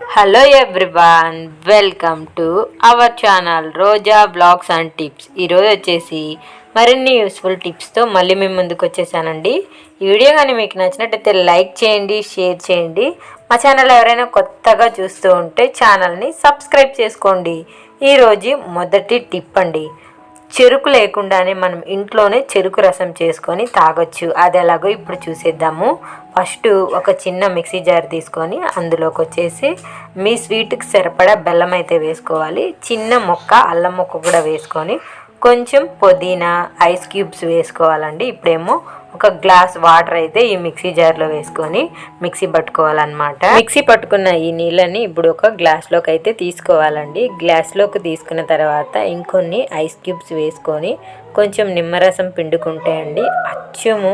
Hello everyone, welcome to our channel Roja blogs and tips. ఈరోజు వచ్చేసి మరిన్ని యూస్ఫుల్ టిప్స్తో మళ్ళీ మేము ముందుకు వచ్చేసానండి. ఈ వీడియో కానీ మీకు నచ్చినట్టయితే లైక్ చేయండి, షేర్ చేయండి. మా ఛానల్ ఎవరైనా కొత్తగా చూస్తూ ఉంటే ఛానల్ని సబ్స్క్రైబ్ చేసుకోండి. ఈరోజు మొదటి టిప్ అండి, చెరుకు లేకుండానే మనం ఇంట్లోనే చెరుకు రసం చేసుకొని తాగొచ్చు. అది ఎలాగో ఇప్పుడు చూసేద్దాము. ఫస్ట్ ఒక చిన్న మిక్సీ జార్ తీసుకొని అందులోకి వచ్చేసి మీ స్వీట్కి సరిపడా బెల్లం అయితే వేసుకోవాలి. చిన్న ముక్క అల్లం ముక్క కూడా వేసుకొని కొంచెం పుదీనా, ఐస్ క్యూబ్స్ వేసుకోవాలండి. ఇప్పుడేమో ఒక గ్లాస్ వాటర్ అయితే ఈ మిక్సీ జార్లో వేసుకొని మిక్సీ పట్టుకోవాలన్నమాట. మిక్సీ పట్టుకున్న ఈ నీళ్ళని ఇప్పుడు ఒక గ్లాస్లోకి అయితే తీసుకోవాలండి. గ్లాస్లోకి తీసుకున్న తర్వాత ఇంకొన్ని ఐస్ క్యూబ్స్ వేసుకొని కొంచెం నిమ్మరసం పిండుకుంటే అండి అచ్చము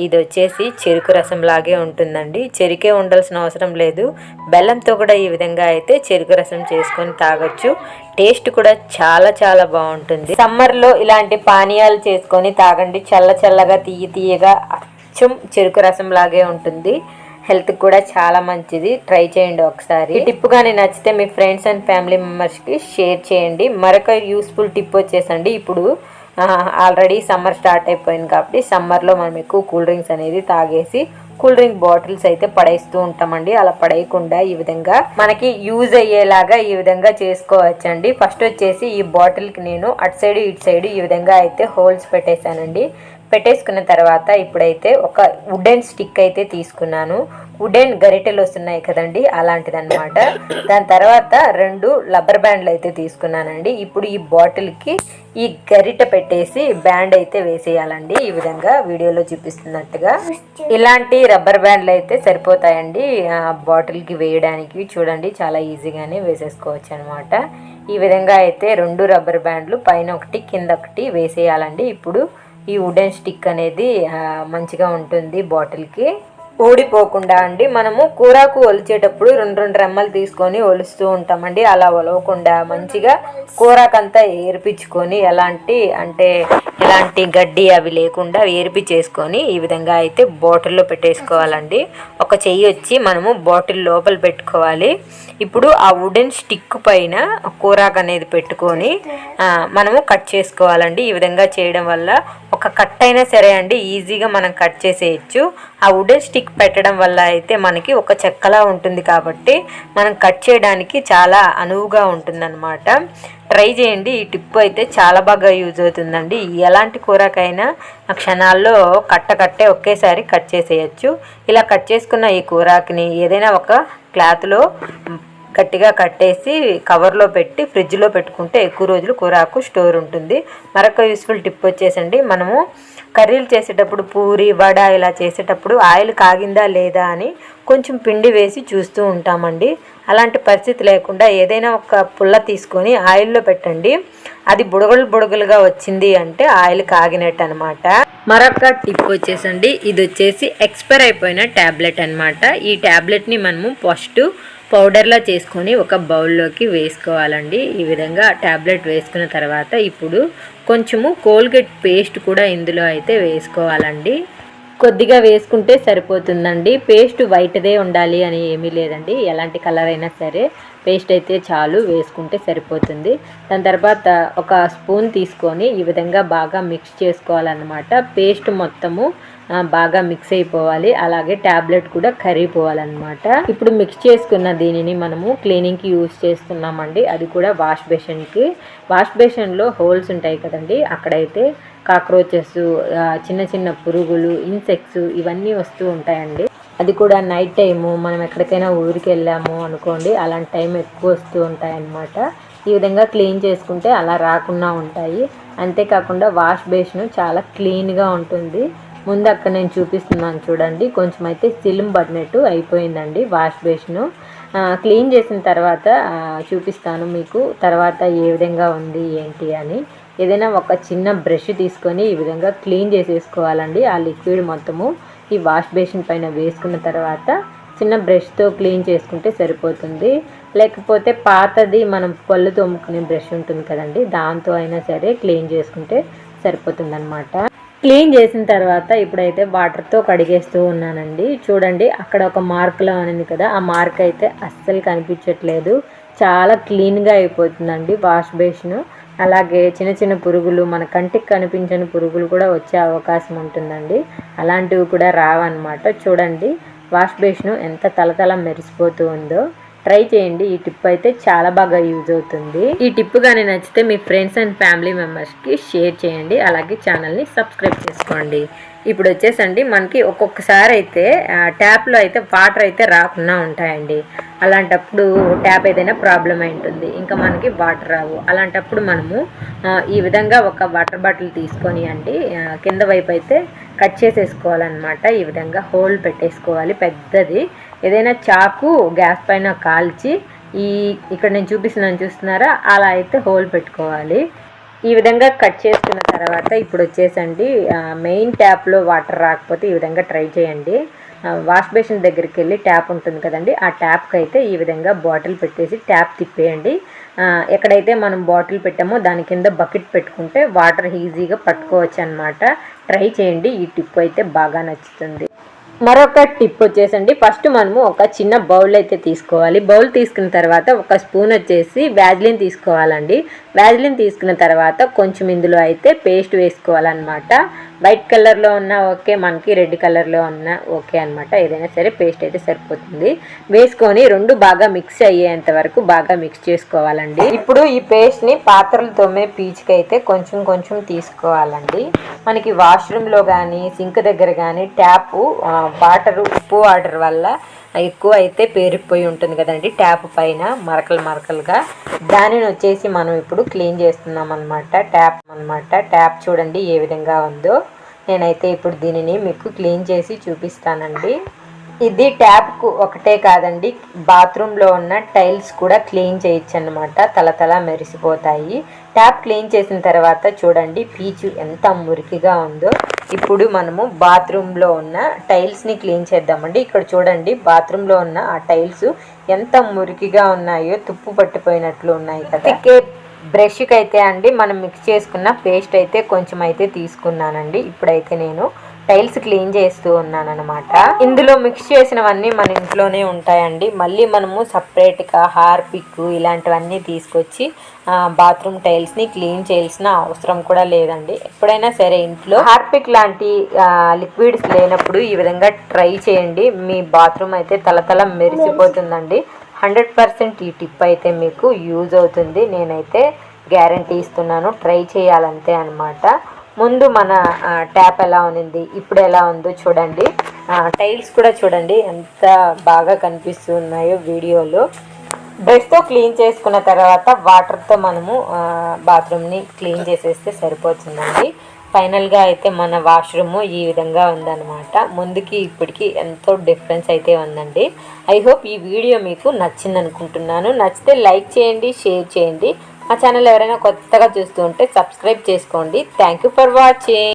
ఇది వచ్చేసి చెరుకు రసం లాగే ఉంటుందండి. చెరుకే ఉండాల్సిన అవసరం లేదు, బెల్లంతో కూడా ఈ విధంగా అయితే చెరుకు రసం చేసుకొని తాగొచ్చు. టేస్ట్ కూడా చాలా చాలా బాగుంటుంది. సమ్మర్లో ఇలాంటి పానీయాలు చేసుకొని తాగండి. చల్లగా తీయగా అచ్చం చెరుకు రసం లాగే ఉంటుంది. హెల్త్కి కూడా చాలా మంచిది. ట్రై చేయండి ఒకసారి. ఈ టిప్ కానీ నచ్చితే మీ ఫ్రెండ్స్ అండ్ ఫ్యామిలీ మెంబర్స్కి షేర్ చేయండి. మరొక యూస్ఫుల్ టిప్ వచ్చేసండి, ఇప్పుడు ఆల్రెడీ సమ్మర్ స్టార్ట్ అయిపోయింది కాబట్టి సమ్మర్లో మనం ఎక్కువ కూల్ డ్రింక్స్ అనేది తాగేసి కూల్ డ్రింక్ బాటిల్స్ అయితే పడేస్తూ ఉంటామండి. అలా పడేయకుండా ఈ విధంగా మనకి యూజ్ అయ్యేలాగా ఈ విధంగా చేసుకోవచ్చండి. ఫస్ట్ వచ్చేసి ఈ బాటిల్కి నేను అటు సైడ్ ఇటు సైడ్ ఈ విధంగా అయితే హోల్స్ పెట్టేశానండి. పెట్టేసుకున్న తర్వాత ఇప్పుడైతే ఒక వుడెన్ స్టిక్ అయితే తీసుకున్నాను. వుడెన్ గరిటెలు వస్తున్నాయి కదండి, అలాంటిదన్నమాట. దాని తర్వాత 2 రబ్బర్ బ్యాండ్లు అయితే తీసుకున్నానండి. ఇప్పుడు ఈ బాటిల్కి ఈ గరిటె పెట్టేసి బ్యాండ్ అయితే వేసేయాలండి. ఈ విధంగా వీడియోలో చూపిస్తున్నట్టుగా ఇలాంటి రబ్బర్ బ్యాండ్లు అయితే సరిపోతాయండి బాటిల్కి వేయడానికి. చూడండి, చాలా ఈజీగానే వేసేసుకోవచ్చు అనమాట. ఈ విధంగా అయితే 2 రబ్బర్ బ్యాండ్లు పైన ఒకటి కింద ఒకటి వేసేయాలండి. ఇప్పుడు ఈ వుడెన్ స్టిక్ అనేది మంచిగా ఉంటుంది బాటిల్కి, ఊడిపోకుండా అండి. మనము కూరకు ఒలిచేటప్పుడు 2 రెమ్మలు తీసుకొని ఒలుస్తూ ఉంటామండి. అలా ఒలవకుండా మంచిగా కూరకంతా ఏర్పించుకొని ఎలాంటి గడ్డి అవి లేకుండా ఏర్పించేసుకొని ఈ విధంగా అయితే బాటిల్లో పెట్టేసుకోవాలండి. ఒక చెయ్యి వచ్చి మనము బాటిల్ లోపల పెట్టుకోవాలి. ఇప్పుడు ఆ వుడెన్ స్టిక్ పైన కూరాకు అనేది పెట్టుకొని మనము కట్ చేసుకోవాలండి. ఈ విధంగా చేయడం వల్ల ఒక కట్ అయినా సరే అండి ఈజీగా మనం కట్ చేసేయచ్చు. ఆ వుడెన్ స్టిక్ పెట్టడం వల్ల అయితే మనకి ఒక చెక్కలా ఉంటుంది కాబట్టి మనం కట్ చేయడానికి చాలా అనువుగా ఉంటుందన్నమాట. ట్రై చేయండి. ఈ టిప్ అయితే చాలా బాగా యూజ్ అవుతుందండి. ఎలాంటి కూరకైనా క్షణాల్లో కట్టే ఒకేసారి కట్ చేసేయచ్చు. ఇలా కట్ చేసుకున్న ఈ కూరాకుని ఏదైనా ఒక క్లాత్లో గట్టిగా కట్టేసి కవర్లో పెట్టి ఫ్రిడ్జ్లో పెట్టుకుంటే ఎక్కువ రోజులు కూరాకు స్టోర్ ఉంటుంది. మరొక యూస్ఫుల్ టిప్ వచ్చేసండి, మనము కర్రీలు చేసేటప్పుడు పూరి వడ ఇలా చేసేటప్పుడు ఆయిల్ కాగిందా లేదా అని కొంచెం పిండి వేసి చూస్తూ ఉంటామండి. అలాంటి పరిస్థితి లేకుండా ఏదైనా ఒక పుల్ల తీసుకొని ఆయిల్లో పెట్టండి. అది బుడగలుగా వచ్చింది అంటే ఆయిల్ కాగినట్టు అనమాట. మరొక టిప్ వచ్చేసండి, ఇది వచ్చేసి ఎక్స్పైర్ అయిపోయిన ట్యాబ్లెట్ అనమాట. ఈ ట్యాబ్లెట్ని మనము ఫస్ట్ పౌడర్లా చేసుకొని ఒక బౌల్లోకి వేసుకోవాలండి. ఈ విధంగా ట్యాబ్లెట్ వేసుకున్న తర్వాత ఇప్పుడు కొంచెము కోల్గేట్ పేస్ట్ కూడా ఇందులో అయితే వేసుకోవాలండి. కొద్దిగా వేసుకుంటే సరిపోతుందండి. పేస్ట్ వైట్దే ఉండాలి అని ఏమీ లేదండి, ఎలాంటి కలర్ అయినా సరే పేస్ట్ అయితే చాలు, వేసుకుంటే సరిపోతుంది. దాని తర్వాత ఒక స్పూన్ తీసుకొని ఈ విధంగా బాగా మిక్స్ చేసుకోవాలన్నమాట. పేస్ట్ మొత్తము బాగా మిక్స్ అయిపోవాలి, అలాగే ట్యాబ్లెట్ కూడా కరిగిపోవాలన్నమాట. ఇప్పుడు మిక్స్ చేసుకున్న దీనిని మనము క్లీనింగ్కి యూజ్ చేస్తున్నామండి. అది కూడా వాష్ బేషన్కి. వాష్ బేషన్లో హోల్స్ ఉంటాయి కదండి, అక్కడైతే కాక్రోచెస్, చిన్న పురుగులు, ఇన్సెక్ట్స్ ఇవన్నీ వస్తూ ఉంటాయండి. అది కూడా నైట్ టైము మనం ఎక్కడికైనా ఊరికి వెళ్ళాము అనుకోండి, అలాంటి టైం ఎక్కువ వస్తూ ఉంటాయన్నమాట. ఈ విధంగా క్లీన్ చేసుకుంటే అలా రాకుండా ఉంటాయి. అంతేకాకుండా వాష్ బేసిన్ చాలా క్లీన్గా ఉంటుంది. ముందు అక్కడ నేను చూపిస్తున్నాను చూడండి, కొంచెం అయితే సిలిం పడినట్టు అయిపోయిందండి వాష్ బేసిన్. క్లీన్ చేసిన తర్వాత చూపిస్తాను మీకు తర్వాత ఏ విధంగా ఉంది ఏంటి అని. ఏదైనా ఒక చిన్న బ్రష్ తీసుకొని ఈ విధంగా క్లీన్ చేసేసుకోవాలండి. ఆ లిక్విడ్ మొత్తము ఈ వాష్ బేసిన్ పైన వేసుకున్న తర్వాత చిన్న బ్రష్తో క్లీన్ చేసుకుంటే సరిపోతుంది. లేకపోతే పాతది మనం పళ్ళు తోముకునే బ్రష్ ఉంటుంది కదండి, దాంతో అయినా సరే క్లీన్ చేసుకుంటే సరిపోతుంది అన్నమాట. క్లీన్ చేసిన తర్వాత ఇప్పుడైతే వాటర్తో కడిగేస్తూ ఉన్నానండి. చూడండి అక్కడ ఒక మార్క్లో ఉంది కదా, ఆ మార్క్ అయితే అస్సలు కనిపించట్లేదు. చాలా క్లీన్గా అయిపోతుందండి వాష్ బేసిన్. అలాగే చిన్న చిన్న పురుగులు, మన కంటికి కనిపించని పురుగులు కూడా వచ్చే అవకాశం ఉంటుందండి. అలాంటివి కూడా రావన్నమాట. చూడండి వాష్ బేసిన్ ఎంత తలతల మెరిసిపోతూ ఉందో. ట్రై చేయండి. ఈ టిప్ అయితే చాలా బాగా యూజ్ అవుతుంది. ఈ టిప్ కానీ నచ్చితే మీ ఫ్రెండ్స్ అండ్ ఫ్యామిలీ మెంబర్స్కి షేర్ చేయండి. అలాగే ఛానల్ని సబ్స్క్రైబ్ చేసుకోండి. ఇప్పుడు వచ్చేసండి మనకి ఒక్కొక్కసారి అయితే ట్యాప్లో అయితే వాటర్ అయితే రాకుండా ఉంటాయండి. అలాంటప్పుడు ట్యాప్ ఏదైనా ప్రాబ్లం అయి ఉంటుంది, ఇంకా మనకి వాటర్ రావు. అలాంటప్పుడు మనము ఈ విధంగా ఒక వాటర్ బాటిల్ తీసుకొని అండి కింద వైపు అయితే కట్ చేసేసుకోవాలన్నమాట. ఈ విధంగా హోల్ పెట్టేసుకోవాలి పెద్దది. ఏదైనా చాకు గ్యాస్ పైన కాల్చి ఇక్కడ నేను చూస్తున్నారా, అలా అయితే హోల్ పెట్టుకోవాలి. ఈ విధంగా కట్ చేసుకున్న తర్వాత ఇప్పుడు వచ్చేసండి మెయిన్ ట్యాప్లో వాటర్ రాకపోతే ఈ విధంగా ట్రై చేయండి. వాష్ బేసిన్ దగ్గరికి వెళ్ళి ట్యాప్ ఉంటుంది కదండి, ఆ ట్యాప్కి అయితే ఈ విధంగా బాటిల్ పెట్టేసి ట్యాప్ తిప్పేయండి. ఎక్కడైతే మనం బాటిల్ పెట్టామో దాని కింద బకెట్ పెట్టుకుంటే వాటర్ ఈజీగా పట్టుకోవచ్చు అన్నమాట. ట్రై చేయండి. ఈ టిప్ అయితే బాగా నచ్చుతుంది. మరొక టిప్ వచ్చేసండి, ఫస్ట్ మనము ఒక చిన్న బౌల్ అయితే తీసుకోవాలి. బౌల్ తీసుకున్న తర్వాత ఒక స్పూన్ వచ్చేసి వ్యాజ్లిన్ తీసుకోవాలండి. వ్యాజ్లిన్ తీసుకున్న తర్వాత కొంచెం ఇందులో అయితే పేస్ట్ వేసుకోవాలన్నమాట. వైట్ కలర్లో ఉన్న ఓకే, మనకి రెడ్ కలర్లో ఉన్న ఓకే అనమాట. ఏదైనా సరే పేస్ట్ అయితే సరిపోతుంది. వేసుకొని రెండు బాగా మిక్స్ అయ్యేంత వరకు బాగా మిక్స్ చేసుకోవాలండి. ఇప్పుడు ఈ పేస్ట్ని పాత్రలు తోమే పీచుకి అయితే కొంచెం కొంచెం తీసుకోవాలండి. మనకి వాష్రూమ్లో కానీ సింక్ దగ్గర కానీ ట్యాపు ఉప్పు వాటర్ వల్ల ఎక్కువ అయితే పేరుకుపోయి ఉంటుంది కదండి ట్యాప్ పైన మరకలుగా. దానిని వచ్చేసి మనం ఇప్పుడు క్లీన్ చేస్తున్నాం అనమాట. ట్యాప్ చూడండి ఏ విధంగా ఉందో. నేనైతే ఇప్పుడు దీనిని మీకు క్లీన్ చేసి చూపిస్తానండి. ఇది ట్యాప్కు ఒకటే కాదండి, బాత్రూంలో ఉన్న టైల్స్ కూడా క్లీన్ చేయొచ్చు అన్నమాట. తలతల మెరిసిపోతాయి. ట్యాప్ క్లీన్ చేసిన తర్వాత చూడండి పీచు ఎంత మురికిగా ఉందో. ఇప్పుడు మనము బాత్రూంలో ఉన్న టైల్స్ని క్లీన్ చేద్దామండి. ఇక్కడ చూడండి బాత్రూంలో ఉన్న ఆ టైల్స్ ఎంత మురికిగా ఉన్నాయో, తుప్పు పట్టిపోయినట్లు ఉన్నాయి కదా. బ్రష్కి అయితే అండి మనం మిక్స్ చేసుకున్న పేస్ట్ అయితే కొంచెం అయితే తీసుకున్నానండి. ఇప్పుడైతే నేను టైల్స్ క్లీన్ చేస్తూ ఉన్నాను అనమాట. ఇందులో మిక్స్ చేసినవన్నీ మన ఇంట్లోనే ఉంటాయండి. మళ్ళీ మనము సపరేట్గా హార్పిక్ ఇలాంటివన్నీ తీసుకొచ్చి బాత్రూమ్ టైల్స్ని క్లీన్ చేయాల్సిన అవసరం కూడా లేదండి. ఎప్పుడైనా సరే ఇంట్లో హార్పిక్ లాంటి లిక్విడ్స్ లేనప్పుడు ఈ విధంగా ట్రై చేయండి. మీ బాత్రూమ్ అయితే తలతల మెరిసిపోతుందండి. 100% ఈ టిప్ అయితే మీకు యూజ్ అవుతుంది. నేనైతే గ్యారంటీ ఇస్తున్నాను. ట్రై చేయాలంతే అనమాట. ముందు మన ట్యాప్ ఎలా ఉంది, ఇప్పుడు ఎలా ఉందో చూడండి. టైల్స్ కూడా చూడండి ఎంత బాగా కనిపిస్తున్నాయో వీడియోలో. బ్రష్తో క్లీన్ చేసుకున్న తర్వాత వాటర్తో మనము బాత్రూమ్ని క్లీన్ చేసేస్తే సరిపోతుందండి. ఫైనల్గా అయితే మన వాష్రూమ్ ఈ విధంగా ఉందన్నమాట. ముందుకి ఇప్పటికి ఎంతో డిఫరెన్స్ అయితే ఉందండి. ఐ హోప్ ఈ వీడియో మీకు నచ్చింది అనుకుంటున్నాను. నచ్చితే లైక్ చేయండి, షేర్ చేయండి. మా ఛానల్ ఎవరైనా కొత్తగా చూస్తూ ఉంటే సబ్స్క్రైబ్ చేసుకోండి. Thank you for watching.